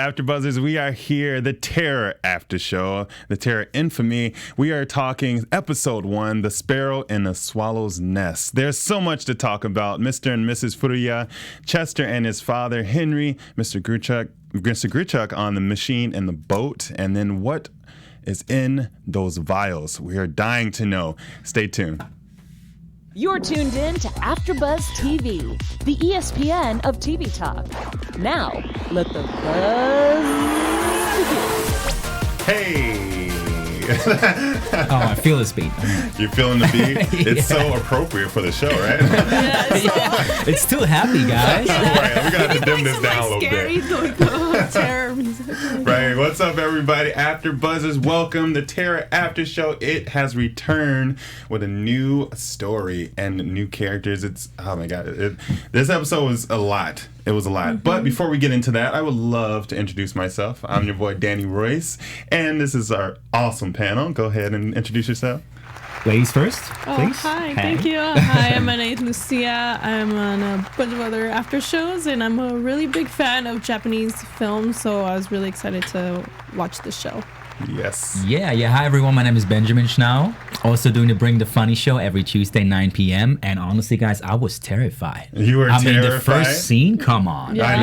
AfterBuzzers, we are here, the Terror After Show, the Terror Infamy. We are talking episode 1, The Sparrow in the Swallow's Nest. There's so much to talk about. Mr. and Mrs. Putea, Chester and his father, Henry, Mr. Gruchuk on the machine and the boat, and then what is in those vials. We are dying to know. Stay tuned. You're tuned in to AfterBuzz TV, the ESPN of TV talk. Now, let the buzz begin. Hey! Oh, I feel this beat. You're feeling the beat? It's so appropriate for the show, right? Yeah, it's too happy, guys. Right, we're going to have to dim this down a little bit. Terror music. Right, what's up, everybody? AfterBuzzers, welcome. The Terror After Show. It has returned with a new story and new characters. Oh my God. This episode was a lot. It was a lot. Mm-hmm. But before we get into that, I would love to introduce myself. I'm your boy, Danny Royce, and this is our awesome panel. Go ahead and introduce yourself. Ladies first, please. Hi, thank you. Hi, I'm Anais Lucia. I'm on a bunch of other after shows, and I'm a really big fan of Japanese films, so I was really excited to watch this show. Yes. Yeah. Hi, everyone. My name is Benjamin Schnau. Also doing the Bring the Funny show every Tuesday, 9 p.m. And honestly, guys, I was terrified. You were terrified? I mean, the first scene, come on. Yeah. I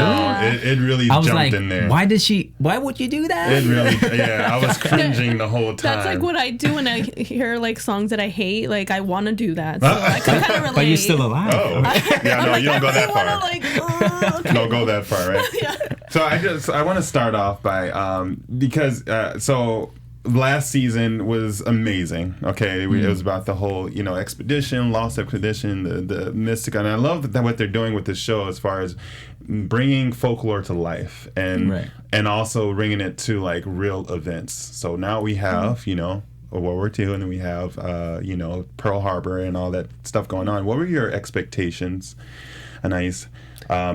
know. It really I was jumped like, in there. why would you do that? It really, yeah, I was cringing the whole time. That's like what I do when I hear like songs that I hate. Like, I want to do that. So I can kind of relate. But you're still alive. Oh, yeah, no, you don't go that far. Okay. Don't go that far, right? Yeah. So I want to start off by because last season was amazing. Okay, it was about the whole expedition, lost expedition, the mystic, and I love that what they're doing with this show as far as bringing folklore to life and also bringing it to like real events. So now we have World War II, and then we have Pearl Harbor and all that stuff going on. What were your expectations, Anais,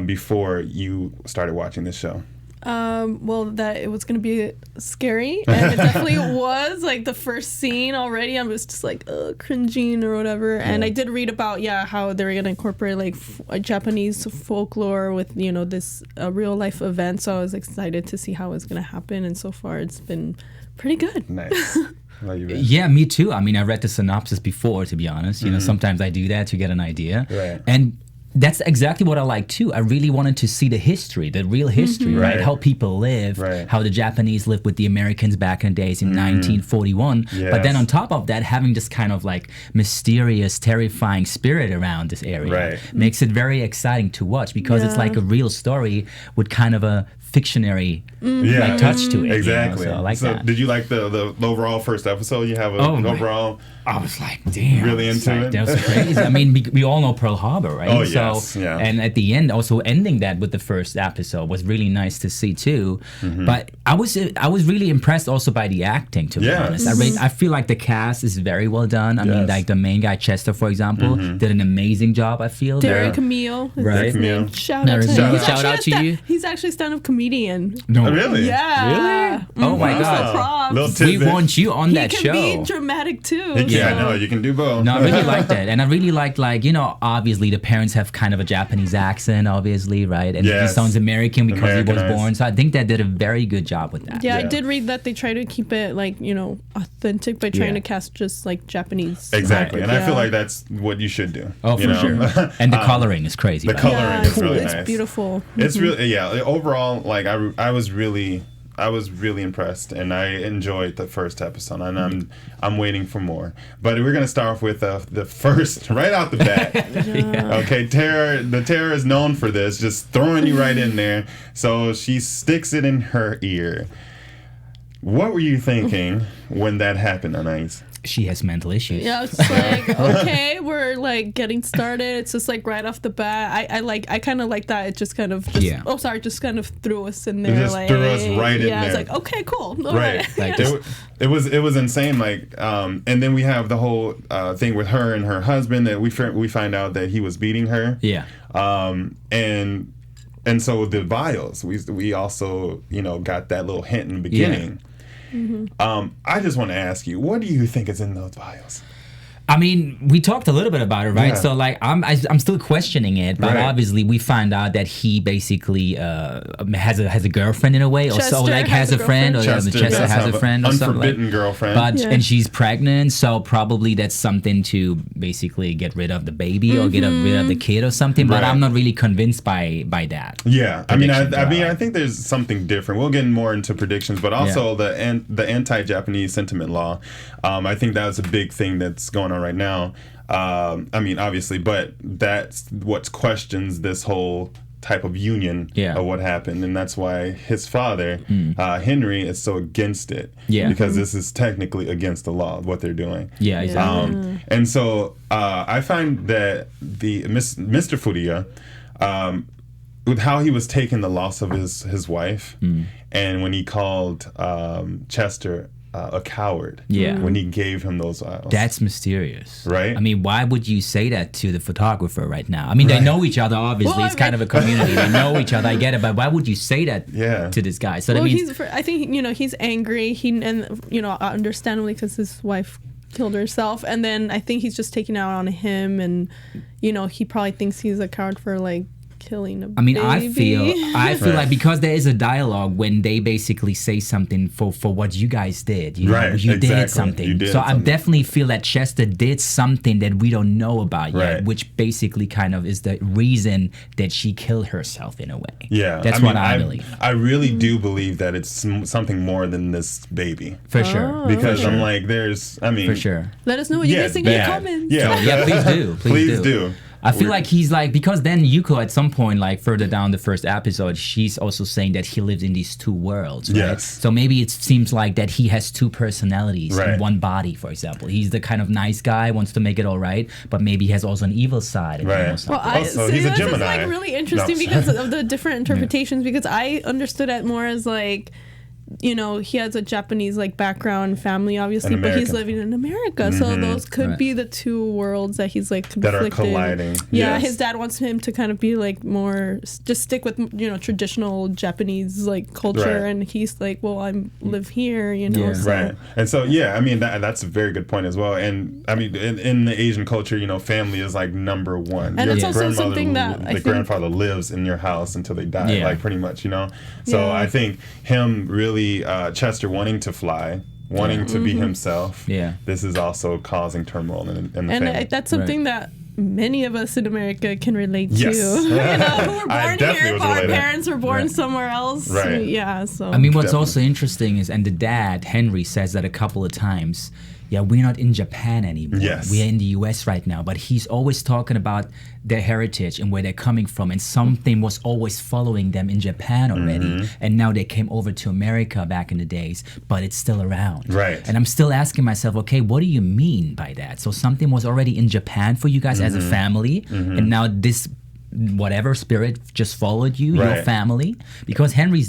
before you started watching this show? Well, that it was going to be scary, and it definitely was. Like, the first scene already, I was just like, cringing or whatever. Yeah. And I did read about, how they were going to incorporate, like, a Japanese folklore with, this real-life event. So I was excited to see how it was going to happen, and so far it's been pretty good. Nice. Yeah, me too. I mean, I read the synopsis before, to be honest. Sometimes I do that to get an idea. Right. And that's exactly what I like too. I really wanted to see the history, the real history, right? How people live, how the Japanese lived with the Americans back in the days in 1941. Yes. But then on top of that, having this kind of like mysterious, terrifying spirit around this area makes it very exciting to watch because it's like a real story with kind of a fictionary touch to it. Exactly. So I like that. Did you like the overall first episode? You have an overall... I was like, damn. Really into it? That was crazy. I mean, we all know Pearl Harbor, right? Oh, yes. And at the end, also ending that with the first episode was really nice to see, too. Mm-hmm. But I was really impressed also by the acting, to be honest. I feel like the cast is very well done. I mean, like the main guy, Chester, for example, did an amazing job, I feel. Derek Camille. Right. Shout out to him. Shout out to you. He's actually a stand-up comedian. No. Oh, really? Yeah. Really? Oh, my God. Props. We want you on that show. He can be dramatic, too. Yeah, I know. You can do both. No, I really like that. And I really liked, obviously the parents have kind of a Japanese accent, obviously, right? And he sounds American because he was born. So I think they did a very good job with that. Yeah, I did read that they try to keep it, authentic by trying to cast just, Japanese. Exactly. And I feel like that's what you should do. Oh, for sure. And the coloring is crazy. The coloring is really nice. It's beautiful. It's really, overall, I was really impressed, and I enjoyed the first episode, and I'm waiting for more. But we're gonna start off with the first, right out the bat. Okay, the Terror is known for this, just throwing you right in there. So she sticks it in her ear. What were you thinking when that happened, Anais? She has mental issues. Yeah, it's like, okay, we're getting started. It's just right off the bat. I kind of like that. It just kind of just kind of threw us in there. It just threw us right in there. Yeah, it's like, okay, cool. All right. It was insane. And then we have the whole thing with her and her husband that we find out that he was beating her. Yeah. And so the vials, we also got that little hint in the beginning. Yeah. I just want to ask you, what do you think is in those vials? I mean, we talked a little bit about it, right? Yeah. So like, I'm still questioning it, but obviously we find out that he basically has a girlfriend in a way, or so like has a friend, or Chester has a friend, or something unforbidden girlfriend, but and she's pregnant, so probably that's something to basically get rid of the baby or get rid of the kid or something. But I'm not really convinced by that. Yeah, I mean, I think there's something different. We'll get more into predictions, but also the anti-Japanese sentiment law. I think that's a big thing that's going on right now. I mean, obviously, but that's what questions this whole type of union of what happened, and that's why his father, Henry, is so against it. Yeah, because this is technically against the law, what they're doing. Yeah, exactly. And so I find that the Mr. Putea, with how he was taking the loss of his wife, and when he called Chester a coward, when he gave him those vials. That's mysterious, right? I mean, why would you say that to the photographer right now? I mean, they know each other, obviously. It's kind of a community. They know each other, I get it, but why would you say that to this guy? So that means... I think, he's angry, understandably, because his wife killed herself, and then I think he's just taking out on him, and, he probably thinks he's a coward for, like, killing a baby. I feel like because there is a dialogue when they basically say something for what you guys did. You did something. I definitely feel that Chester did something that we don't know about yet, which basically kind of is the reason that she killed herself in a way. Yeah. That's what I believe. I really do believe that it's something more than this baby. For sure. Because I'm like, for sure. Let us know what you guys think in the comments. Yeah, please do. Please do. I feel like he's like, because then Yuko at some point, like further down the first episode, she's also saying that he lives in these two worlds, right? Yes. So maybe it seems like that he has two personalities in one body, for example. He's the kind of nice guy, wants to make it all right, but maybe he has also an evil side. Right. Well, so he's a Gemini. This is like really interesting because of the different interpretations, because I understood it more as like, he has a Japanese like background family, obviously, but he's living in America. So those could be the two worlds that he's like conflicted. That are colliding. Yeah, his dad wants him to kind of be like more, just stick with, traditional Japanese like culture. And he's like, well, I live here, So. Right. And so, I mean, that's a very good point as well. And I mean, in the Asian culture, family is like number one. And it's also something that the grandfather lives in your house until they die, like pretty much, So I think him really, Chester wanting to fly, wanting to be himself. Yeah, this is also causing turmoil in the family. And that's something that many of us in America can relate to. Who were born here, but our parents were born somewhere else. Right. Yeah. So I mean, what's also interesting is, and the dad Henry says that a couple of times. Yeah, we're not in Japan anymore. Yes. We're in the US right now. But he's always talking about their heritage and where they're coming from. And something was always following them in Japan already. And now they came over to America back in the days, but it's still around. Right. And I'm still asking myself, okay, what do you mean by that? So something was already in Japan for you guys as a family. And now this whatever spirit just followed you, your family, because Henry's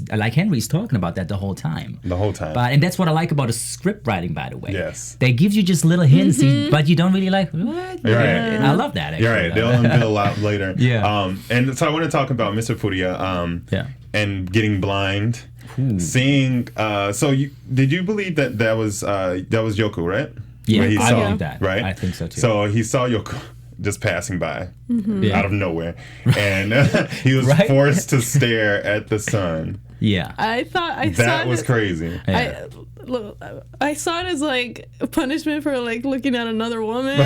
talking about that the whole time. And that's what I like about the script writing, by the way. Yes, they give you just little hints, but you don't really like what. I love that. Actually. You're right. They'll unveil a lot later. And so I want to talk about Mr. Putea. And getting blind. Seeing. Did you believe that was Yoko, right? Yeah, I believe that. Right. I think so too. So he saw Yoko just passing by out of nowhere, and he was forced to stare at the sun. Yeah, I thought that was crazy. Yeah. I saw it as like a punishment for like looking at another woman.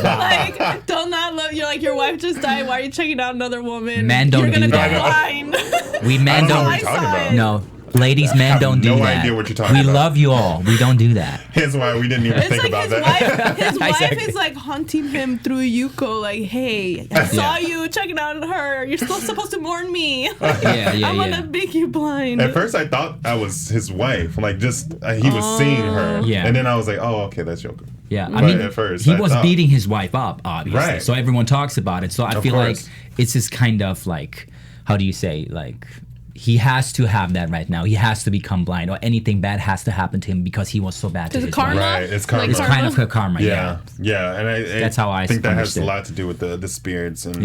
Like, don't not look. You're like, your wife just died. Why are you checking out another woman? Men don't do that. Blind. We men don't. Know what you're talking about. No. Ladies, men don't do that. No idea what you're talking about. We love you all. We don't do that. Here's why we didn't even think about that. His wife is like haunting him through Yuko, like, hey, I saw you checking out her. You're still supposed to mourn me. I'm gonna make you blind. At first, I thought that was his wife. Like, just he was seeing her. Yeah. And then I was like, oh, okay, that's Yuko. Yeah, I mean, at first, he was beating his wife up, obviously. Right. So everyone talks about it. So I feel like it's this kind of like, how do you say, like, he has to have that right now. He has to become blind, or anything bad has to happen to him because he was so bad to his karma? wife. Right, it's karma. It's kind of her karma. Yeah, and that's how I think that has understood. a lot to do with the spirits. And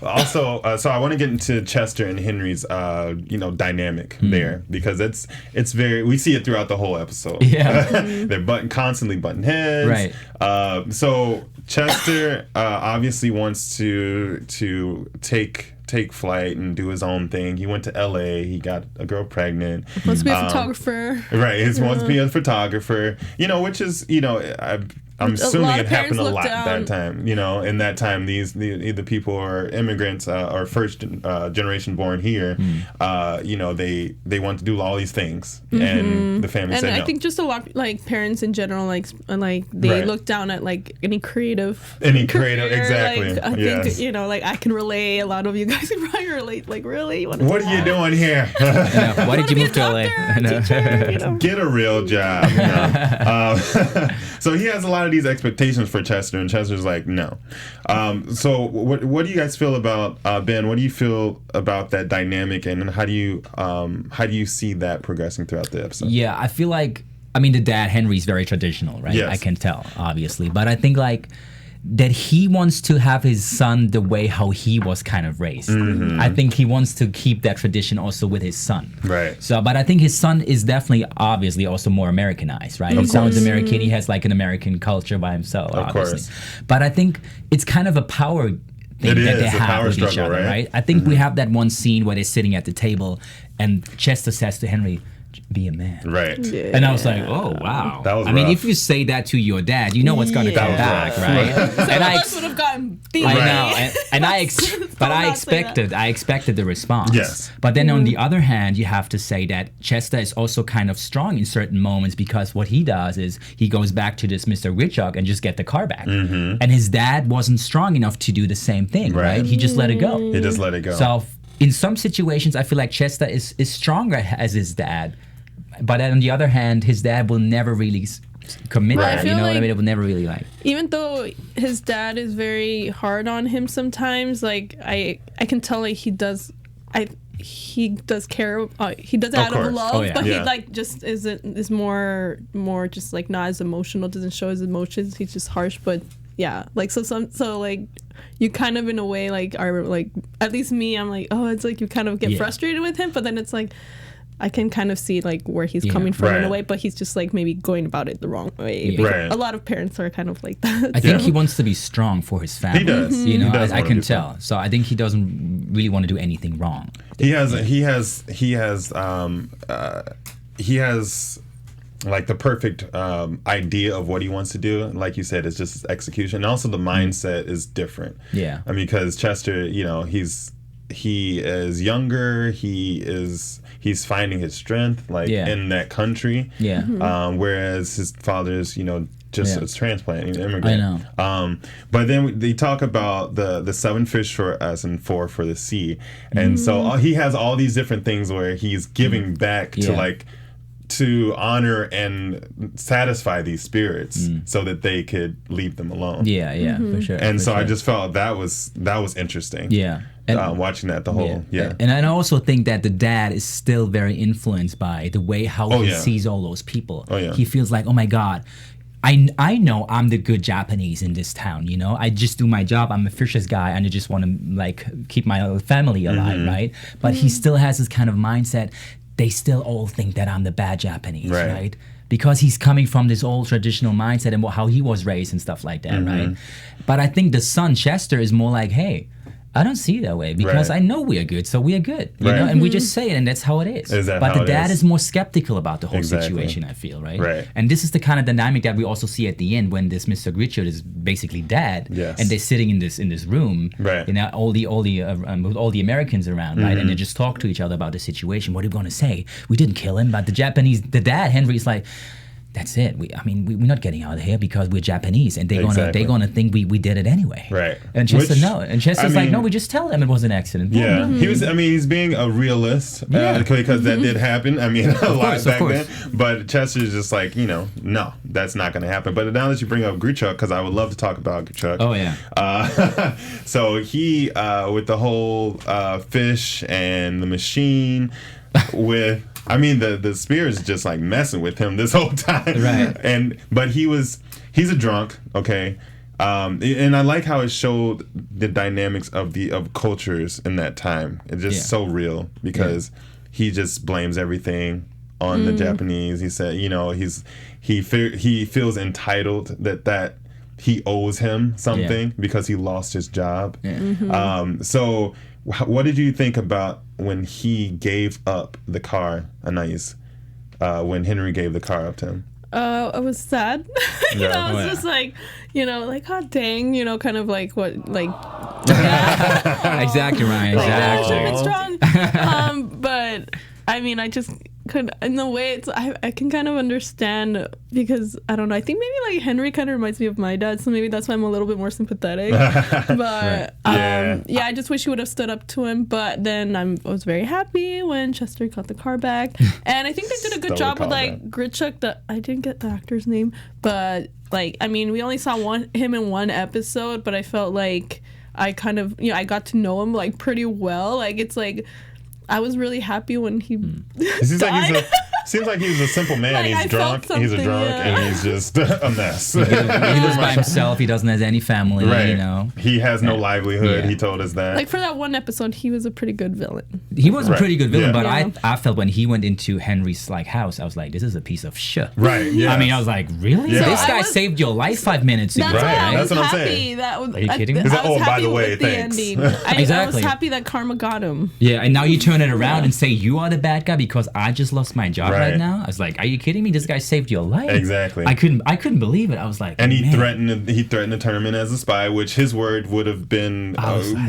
Also, so I want to get into Chester and Henry's dynamic there, because it's very, we see it throughout the whole episode. They're constantly butting heads. Right. So Chester obviously wants to take flight and do his own thing. He went to LA. He got a girl pregnant. Wants to be a photographer. Right. He wants to be a photographer. Which is, I'm assuming it happened a lot that time. In that time, the people who are immigrants or first generation born here, they want to do all these things, and the family said no. And I think just a lot, like parents in general, like they look down at like any creative, exactly. Like, I think I can relate. A lot of you guys can probably relate. Like, really, what are you doing here? Why did you move to LA? Teacher, Get a real job. So he has a lot of these expectations for Chester, and Chester's like, no. So what do you guys feel about Ben? What do you feel about that dynamic, and how do you see that progressing throughout the episode? Yeah, I feel like, the dad Henry's very traditional, right? Yes. I can tell, obviously, but I think like that he wants to have his son the way how he was kind of raised. I think he wants to keep that tradition also with his son. Right. So, but I think his son is definitely, obviously, also more Americanized, right? His son's American. He has like an American culture by himself, obviously. But I think it's kind of a power thing that they have with each other, right? I think we have that one scene where they're sitting at the table, and Chester says to Henry, be a man. Right. Yeah. And I was like, oh, wow. That was rough. If you say that to your dad, you know what's going to come back, right? Some of us would have gotten beat. I know. But I expected the response. Yes. But then on the other hand, you have to say that Chester is also kind of strong in certain moments, because what he does is he goes back to this Mr. Richard and just get the car back. And his dad wasn't strong enough to do the same thing, right? He just let it go. He just let it go. So in some situations, I feel like Chester is stronger as his dad. But on the other hand, his dad will never really commit that. You know what I mean? It will never really like. Even though his dad is very hard on him sometimes, like I can tell like he does care. He does it out of love, but he like just is more just like not as emotional. Doesn't show his emotions. He's just harsh, but yeah, like so like you kind of in a way like are like, at least me, I'm like, oh, it's like you kind of get frustrated with him, but then it's like I can kind of see like where he's coming from in a way, but he's just like maybe going about it the wrong way. A lot of parents are kind of like that. I think he wants to be strong for his family. He does. I can tell. So I think he doesn't really want to do anything wrong. He has like the perfect idea of what he wants to do. Like you said, it's just his execution. And also the mindset is different. Yeah. Because Chester, he is younger. He's finding his strength in that country. Yeah. Whereas his father's, just a transplant, an immigrant. I know. But then they talk about the 7 fish for us and 4 for the sea. And so he has all these different things where he's giving back to honor and satisfy these spirits so that they could leave them alone. Yeah, for sure. And I just felt that was interesting. Yeah. And, watching that the whole And I also think that the dad is still very influenced by the way how he sees all those people. He feels like, oh my God, I know I'm the good Japanese in this town, I just do my job. I'm a fisher's guy and I just want to like keep my family alive, right? But he still has this kind of mindset. They still all think that I'm the bad Japanese, right? Because he's coming from this old traditional mindset and how he was raised and stuff like that, right? But I think the son, Chester, is more like, hey, I don't see it that way because I know we are good, so we are good, you know, and we just say it, and that's how it is. But the dad is more skeptical about the whole situation, I feel, right? And this is the kind of dynamic that we also see at the end when this Mr. Richard is basically dad, and they're sitting in this room, all the Americans around, right, and they just talk to each other about the situation. What are we going to say? We didn't kill him, but the dad Henry is like, that's it. We're not getting out of here because we're Japanese, and they're gonna think we did it anyway. Right. And Chester no, and Chester's like, no, we just tell them it was an accident. Yeah, he's being a realist because that did happen. I mean, a lot back then. But Chester's just like, no, that's not going to happen. But now that you bring up Grichuk, because I would love to talk about Grichuk. Oh yeah. So he with the whole fish and the machine with. I mean, the spirit's just like messing with him this whole time. Right. But he's a drunk, okay? And I like how it showed the dynamics of cultures in that time. It's just so real because he just blames everything on the Japanese. He said, he feels entitled that he owes him something because he lost his job. Yeah. So what did you think about when he gave up the car, Anais, when Henry gave the car up to him? I was sad. I was just like, oh dang, kind of like what, like. Exactly, Ryan. Exactly. Strong. But I mean, I just could, in the way I can kind of understand because I don't know. I think maybe like Henry kind of reminds me of my dad, so maybe that's why I'm a little bit more sympathetic. But I just wish he would have stood up to him. But then I was very happy when Chester got the car back, and I think they did a good job with like Grichuk. I didn't get the actor's name, but like we only saw him in one episode, but I felt like I kind of I got to know him like pretty well. Like it's like. I was really happy when he died. Seems like he's a simple man. Like, he's drunk, and he's just a mess. He lives by himself. He doesn't have any family. Right. He has no livelihood. He told us that. Like for that one episode, he was a pretty good villain. He was a pretty good villain, but I felt when he went into Henry's house, I was like, this is a piece of shit. Right. Yeah. I was like, really? Yeah. This guy saved your life 5 minutes ago. That's what I'm saying. Are you kidding me? By the way, thanks. I was happy that karma got him. Yeah, and now you turn it around and say you are the bad guy because I just lost my job right now. I was like, are you kidding me? This guy saved your life. Exactly. I couldn't believe it. I was like, and he threatened to turn him in as a spy, which his word would have been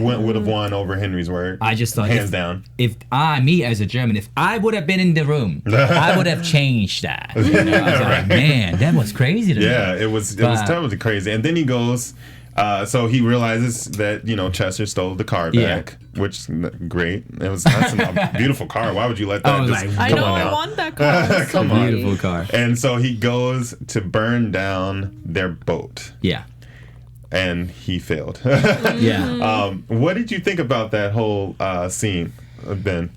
would have won over Henry's word. I just thought hands down. If me as a German, if I would have been in the room, I would have changed that. I was like, man, that was crazy to me. Yeah, it was totally crazy. And then he goes. So he realizes that Chester stole the car back, which great. That's a beautiful car. Why would you let that? I want that car. Come beautiful car. And so he goes to burn down their boat. Yeah. And he failed. Yeah. What did you think about that whole scene? Ben?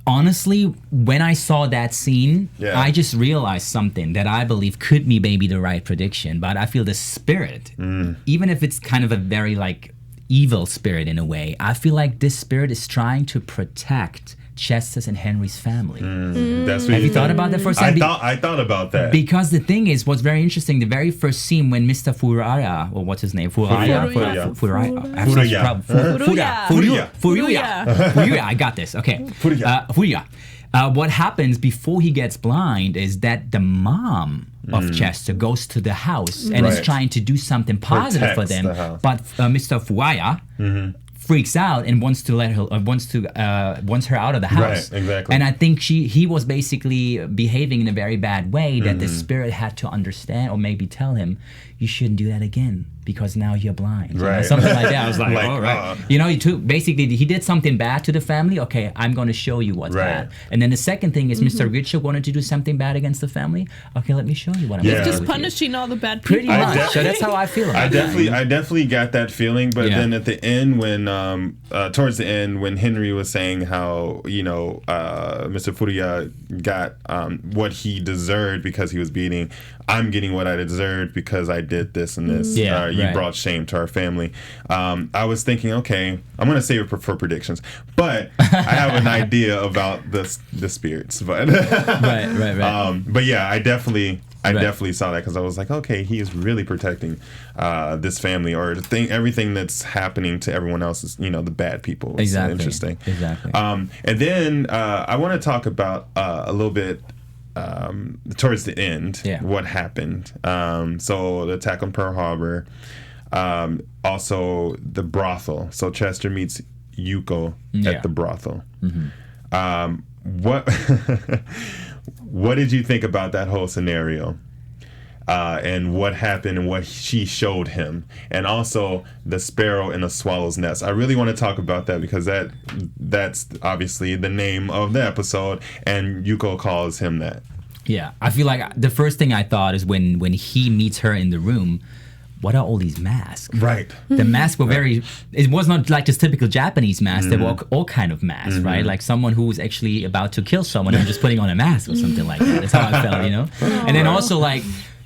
Honestly, when I saw that scene, I just realized something that I believe could be maybe the right prediction. But I feel the spirit, even if it's kind of a very evil spirit in a way, I feel like this spirit is trying to protect Chester's and Henry's family. That's what Have you thought about that for a second? I thought about that. Because the thing is, what's very interesting, the very first scene when Mr. Ferrara, or what's his name? Ferrara. I got this. Okay. Furia. What happens before he gets blind is that the mom of Chester goes to the house and is trying to do something positive for them. But Mr. Fuaya freaks out and wants her out of the house. Right, exactly. And I think he was basically behaving in a very bad way that the spirit had to understand or maybe tell him, you shouldn't do that again because now you're blind. Right. Something like that. I was like, all right. He did something bad to the family. Okay, I'm going to show you what's bad. And then the second thing is Mr. Grichuk wanted to do something bad against the family. Okay, let me show you what I'm going to do. Just punishing all the bad people. Pretty much. So that's how I feel about it. I definitely got that feeling. But then at the end, when towards the end, when Henry was saying how Mr. Furia got what he deserved because he was beating, I'm getting what I deserved because I did this and this. You brought shame to our family. I was thinking, okay, I'm going to save it for predictions, but I have an idea about the spirits. But but yeah, I definitely saw that because I was like, okay, he is really protecting this family or everything that's happening to everyone else is, the bad people. It's interesting. Exactly. And then I want to talk about a little bit towards the end, what happened. So the attack on Pearl Harbor, also the brothel. So Chester meets Yuko at the brothel. What did you think about that whole scenario? and what happened and what she showed him, and also the sparrow in a swallow's nest. I really want to talk about that because that's obviously the name of the episode, and Yuko calls him that. Yeah, I feel like the first thing I thought is when he meets her in the room, what are all these masks? Right. The masks were it was not like just typical Japanese masks. There were all kind of masks, right? Like someone who was actually about to kill someone and just putting on a mask or something like that. That's how I felt, you know? And then also like,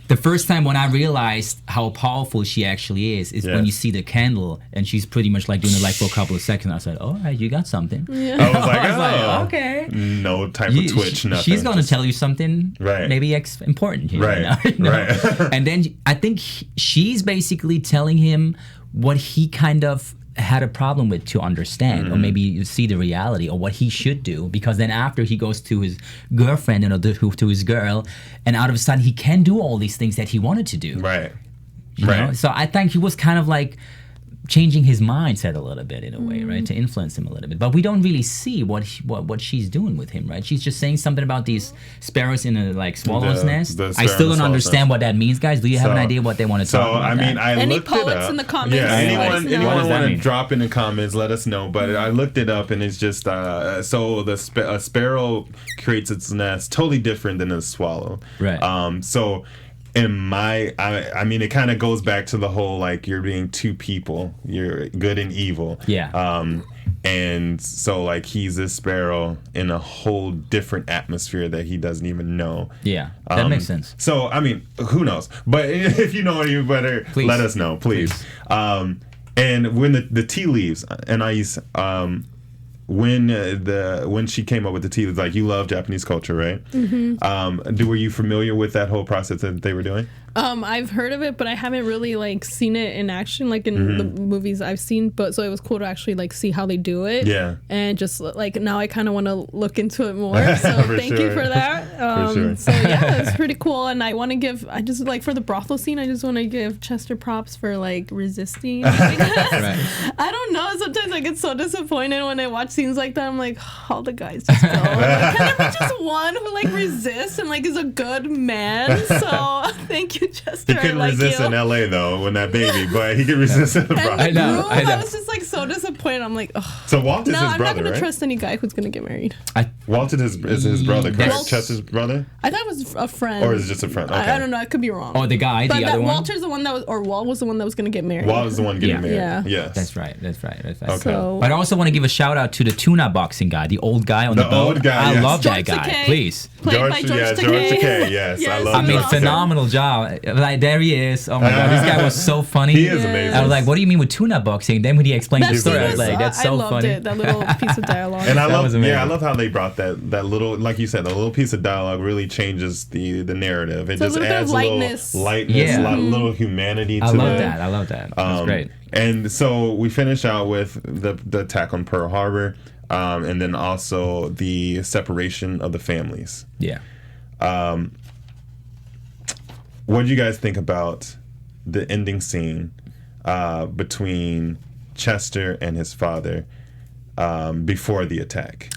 the first time when I realized how powerful she actually is when you see the candle and she's pretty much like doing it like for a couple of seconds. I said, all right, you got something. Yeah. I was like, okay. No type of twitch, nothing. She's going to tell you something maybe important. You know? Right. And then I think she's basically telling him what he kind of had a problem with to understand or maybe see the reality or what he should do, because then after he goes to his girlfriend to his girl, and out of a sudden he can do all these things that he wanted to do, you know? So I think he was kind of like changing his mindset a little bit in a way, right, to influence him a little bit. But we don't really see what she's doing with him, right? She's just saying something about these sparrows in a like swallow's nest. I still don't understand what that means, guys. Do you have an idea what they want to talk about? I mean, I Any looked it poets up. in the comments? Yeah, anyone want to mean? drop in the comments? Let us know. But I looked it up, and it's just so a sparrow creates its nest totally different than a swallow. Right. So. I mean, it kind of goes back to the whole like you're being two people, you're good and evil. Yeah. And so like he's a sparrow in a whole different atmosphere that he doesn't even know. Yeah, that makes sense. So I mean, who knows? But if you know any better, let us know, please. And when the tea leaves, Anais, when she came up with the tea, it was like, you love Japanese culture, right? Mm-hmm. Were you familiar with that whole process that they were doing? I've heard of it, but I haven't really like seen it in action, like in the movies I've seen. But so it was cool to actually like see how they do it. Yeah. And just like now I kind of want to look into it more. So thank you for that. So yeah, it's pretty cool. And I want to I just like for the brothel scene, I just want to give Chester props for like resisting. Because I don't know. Sometimes I get so disappointed when I watch scenes like that. I'm like, all the guys just go. Like, can there be just one who like resists and like is a good man? So thank you, Chester. He couldn't resist in LA though when that baby, but he could resist in the bride. I know. I was just like so disappointed. I'm like, oh. So Walt is his brother, I'm not gonna right? trust any guy who's gonna get married. Walt is his brother, correct? Chester's brother? I thought it was a friend. Or is it just a friend? Okay. I don't know. I could be wrong. Oh, the guy, but the other one? Walter's the one that was, or Walt was the one that was gonna get married. Walt was the one getting married. Yeah. Yes. That's right. Okay. So, but I also want to give a shout out to the tuna boxing guy, the old guy on the boat. Old guy, I love that George guy. Takei. Please. Played by George Takei. Yes, I love I mean, George phenomenal job. Like, there he is. Oh my God, this guy was so funny. He is amazing. I was like, what do you mean with tuna boxing? Then when he explained the story, I was like, that's so funny. I loved it, that little piece of dialogue. And I love how they brought that little, like you said, the little piece of dialogue really changes the narrative. It just adds a little lightness, a little humanity to it. I love that. That's great. And so we finish out with the attack on Pearl Harbor, and then also the separation of the families. Yeah. What do you guys think about the ending scene between Chester and his father before the attack?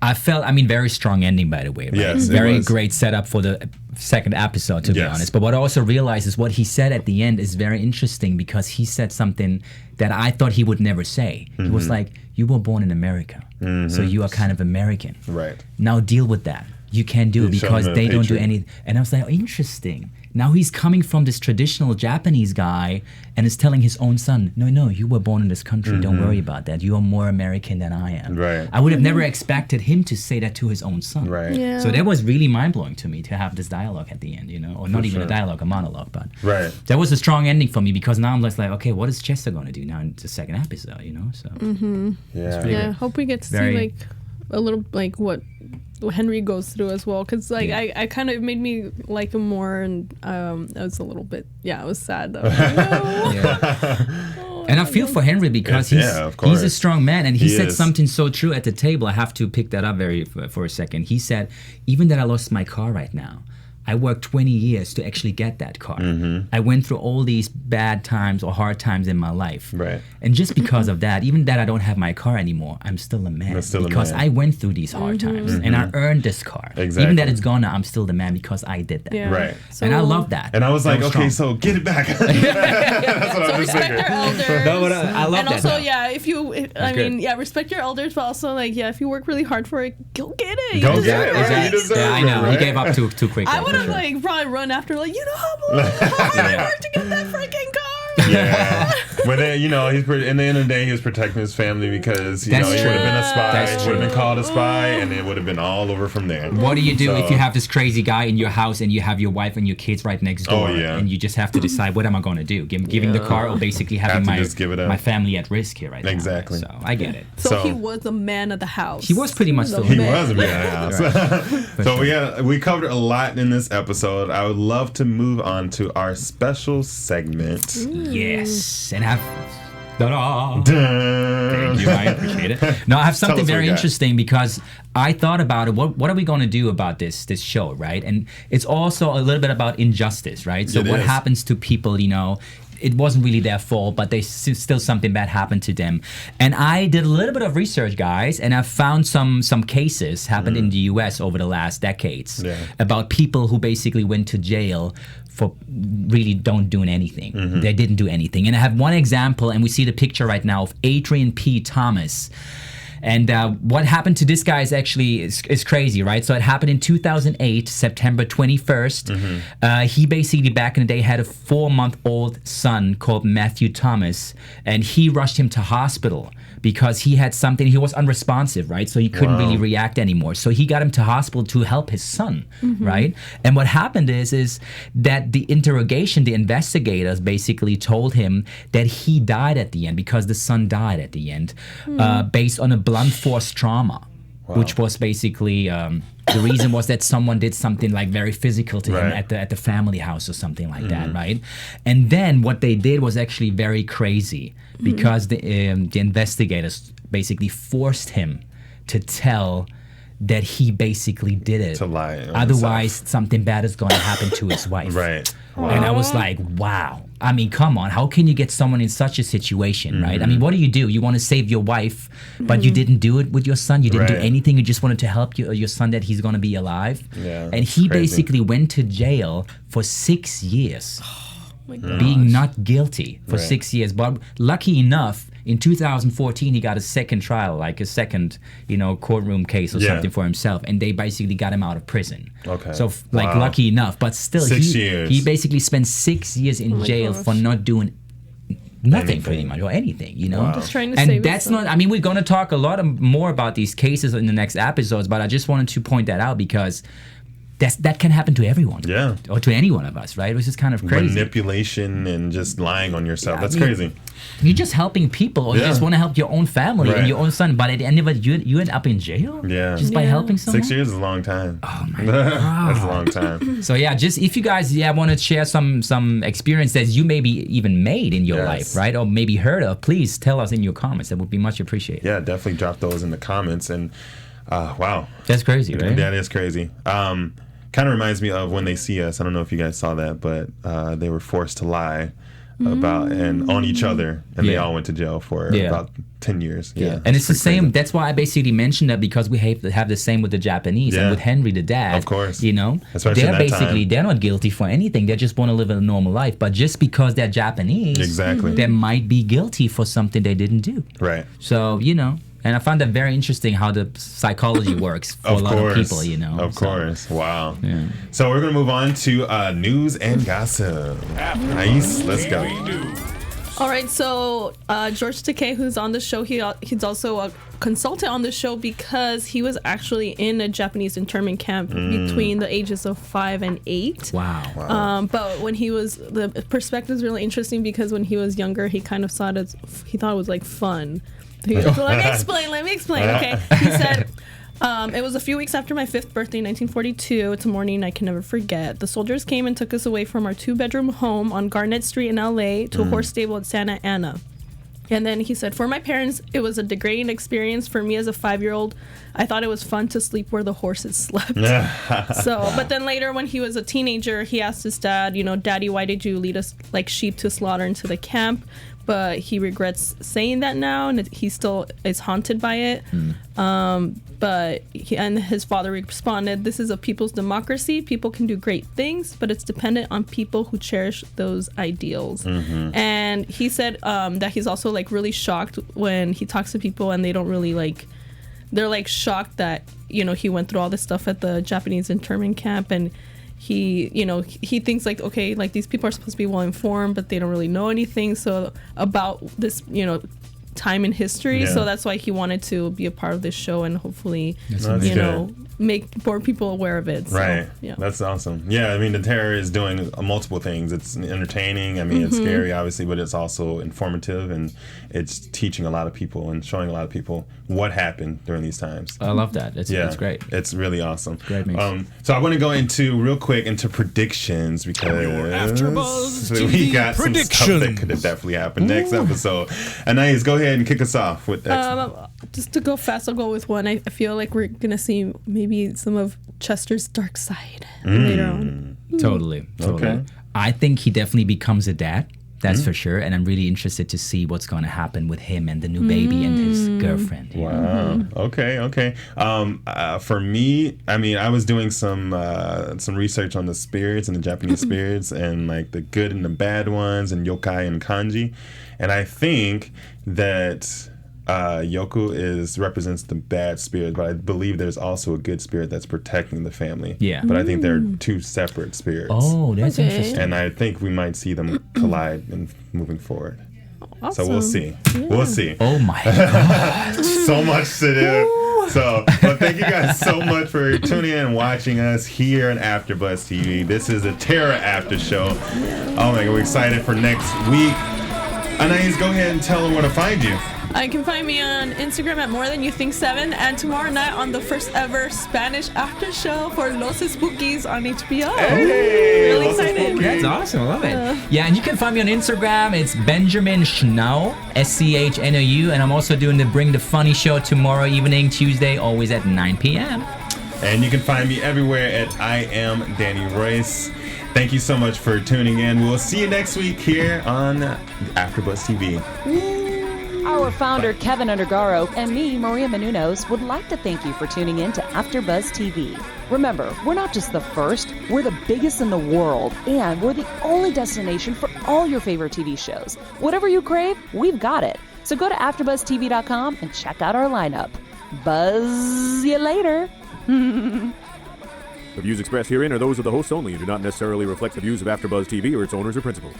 Very strong ending, by the way. Right? Yes, very great setup for the second episode, to be honest. But what I also realized is what he said at the end is very interesting, because he said something that I thought he would never say. He was like, you were born in America, so you are kind of American. Right. Now deal with that. You can't do it because they don't do anything. And I was like, interesting. Now he's coming from this traditional Japanese guy and is telling his own son, no, you were born in this country. Don't worry about that. You are more American than I am. Right. I would have never expected him to say that to his own son. Right. Yeah. So that was really mind-blowing to me, to have this dialogue at the end, or not even a dialogue, a monologue. But that was a strong ending for me, because now I'm just like, okay, what is Chester going to do now in the second episode, So I hope we get to see like a little like what Henry goes through as well, because like I kind of made me like him more, and I was a little bit I was sad though. And I feel for Henry, because he's a strong man, and he said something so true at the table. I have to pick that up for a second. He said, even that I lost my car right now, I worked 20 years to actually get that car. I went through all these bad times or hard times in my life. Right. And just because of that, even that I don't have my car anymore, I'm still a man. Because I went through these hard times and I earned this car. Exactly. Even that it's gone now, I'm still the man because I did that. Yeah. Right. So, And I love that. And I was like, okay, strong. so get it back. That's what so I was respect thinking. your elders. No, but I love and that. also, good. respect your elders, but also, like, if you work really hard for it, go get it. You Go deserve get it. it. Right. You deserve Yeah, I it, know. right? He gave up too quickly. I would have, for sure. like, probably run after, like, you know how hard I worked to get that freaking car? Yeah. But then, in the end of the day, he was protecting his family because, he would That's have true. been a spy, That's would have been true. called a spy, and it would have been all over from there. What do you do So- if you have this crazy guy in your house and you have your wife and your kids right next door, and you just have to decide what am I going to do? Giving the car or basically having Have to just give it up. my family at risk here right now. Exactly. So I get it. So he was the man of the house. He was pretty much the He man. was a man of the house. So we covered a lot in this episode. I would love to move on to our special segment. Yes, and have. Ta-da. Dun. Thank you, I appreciate it. No, I have something us what very you got. interesting because I thought about it. What are we going to do about this show, right? And it's also a little bit about injustice, right? So It what is. happens to people, it wasn't really their fault, but still something bad happened to them. And I did a little bit of research, guys, and I found some cases happened in the U.S. over the last decades about people who basically went to jail for really doing anything. They didn't do anything. And I have one example, and we see the picture right now of Adrian P. Thomas. And what happened to this guy is crazy, right? So it happened in 2008, September 21st. He basically, back in the day, had a 4-month-old son called Matthew Thomas, and he rushed him to hospital because he had something, he was unresponsive, right? So he couldn't really react anymore. So he got him to hospital to help his son, right? And what happened is that the investigators basically told him that he died at the end because the son died at the end based on a blunt force trauma. Which was basically the reason was that someone did something like very physical to him at the family house or something like that, right? And then what they did was actually very crazy because the investigators basically forced him to tell that he basically did it. To lie. Otherwise, something bad is going to happen to his wife. Right. And I was like, wow. I mean, come on. How can you get someone in such a situation, right? I mean, what do? You want to save your wife, but you didn't do it with your son. You didn't do anything. You just wanted to help your son that he's going to be alive. Yeah, and he crazy. basically went to jail for 6 years, being not guilty for 6 years. But lucky enough, in 2014, he got a second trial, like a second, courtroom case or something for himself, and they basically got him out of prison. Okay. So, lucky enough, but still, 6 years. He basically spent 6 years in jail for not doing nothing, Anything. pretty much, or anything, Just trying to and save that's his son. not. I mean, we're gonna talk a lot more about these cases in the next episodes, but I just wanted to point that out because that can happen to everyone. Yeah. Or to any one of us, right? Which is kind of crazy. Manipulation and just lying on yourself. Yeah, That's I mean, crazy. You're just helping people, or you just want to help your own family and your own son, but at the end of it, you end up in jail. Yeah. Just by helping someone. 6 years is a long time. Oh my god. That's a long time. So yeah, just if you guys want to share some experience that you maybe even made in your life, right, or maybe heard of, please tell us in your comments. That would be much appreciated. Yeah, definitely drop those in the comments. And wow, That's crazy, right? that is crazy. Kind of reminds me of When They See Us. I don't know if you guys saw that, but they were forced to lie about and on each other, and they all went to jail for about 10 years. Yeah, and it's the pretty same. crazy. That's why I basically mentioned that, because we have the same with the Japanese and with Henry the dad. Of course. they're Especially in that basically time. they're not guilty for anything. They just want to live a normal life. But just because they're Japanese, Exactly. they might be guilty for something they didn't do. Right. So and I found that very interesting how the psychology works for a lot of people. Of So, course. Wow. Yeah. So we're gonna move on to news and gossip. Nice. Let's go. All right, so George Takei, who's on the show, he's also a consultant on the show because he was actually in a Japanese internment camp between the ages of 5 and 8. Wow. But when the perspective is really interesting because when he was younger, he kind of thought it was like fun. Let me explain. Okay, he said. It was a few weeks after my 5th birthday, 1942. It's a morning I can never forget. The soldiers came and took us away from our 2-bedroom home on Garnett Street in LA to a horse stable at Santa Ana. And then he said, for my parents, it was a degrading experience. For me as a 5-year-old, I thought it was fun to sleep where the horses slept. But then later when he was a teenager, he asked his dad, Daddy, why did you lead us like sheep to slaughter into the camp? But he regrets saying that now, and he still is haunted by it. And his father responded, this is a people's democracy. People can do great things, but it's dependent on people who cherish those ideals. And he said that he's also like really shocked when he talks to people and they don't really like, they're like shocked that, he went through all this stuff at the Japanese internment camp, and he thinks like, okay, like these people are supposed to be well informed, but they don't really know anything about this, time in history. So that's why he wanted to be a part of this show and hopefully, make more people aware of it. Right. Yeah. That's awesome. Yeah, I mean, the terror is doing multiple things. It's entertaining. I mean, it's scary, obviously, but it's also informative, and it's teaching a lot of people and showing a lot of people what happened during these times. I love that. It's great. It's really awesome. Great mix. So I want to go real quick into predictions, because we got some stuff that could have definitely happened next episode. Anais, go ahead and kick us off with that. Just to go fast, I'll go with one. I feel like we're going to see maybe some of Chester's dark side later on. Totally. Okay. I think he definitely becomes a dad. That's for sure. And I'm really interested to see what's going to happen with him and the new baby and his girlfriend. Wow. Okay. For me, I mean, I was doing some research on the spirits and the Japanese spirits, and like the good and the bad ones, and yokai and kanji. And I think that Yoku represents the bad spirit, but I believe there's also a good spirit that's protecting the family. Yeah. But I think they're two separate spirits. Oh, that's interesting. And I think we might see them collide in moving forward. Awesome. So we'll see. Yeah. We'll see. Oh my God. So much to do. So, but thank you guys so much for tuning in and watching us here on AfterBuzz TV. This is a Terror After Show. Oh my God, we're excited for next week. Anais, go ahead and tell them where to find you. You can find me on Instagram at More Than You Think 7, and tomorrow night on the first ever Spanish after show for Los Spookies on HBO. Hey, really excited. That's awesome. I love it. Yeah, and you can find me on Instagram. It's Benjamin Schnau, Schnou, and I'm also doing the Bring the Funny show tomorrow evening, Tuesday, always at 9 p.m. And you can find me everywhere at I Am Danny Royce. Thank you so much for tuning in. We'll see you next week here on AfterBuzz TV. Our founder, Keven Undergaro, and me, Maria Menounos, would like to thank you for tuning in to AfterBuzz TV. Remember, we're not just the first, we're the biggest in the world, and we're the only destination for all your favorite TV shows. Whatever you crave, we've got it. So go to AfterBuzzTV.com and check out our lineup. Buzz you later. The views expressed herein are those of the hosts only and do not necessarily reflect the views of AfterBuzz TV or its owners or principals.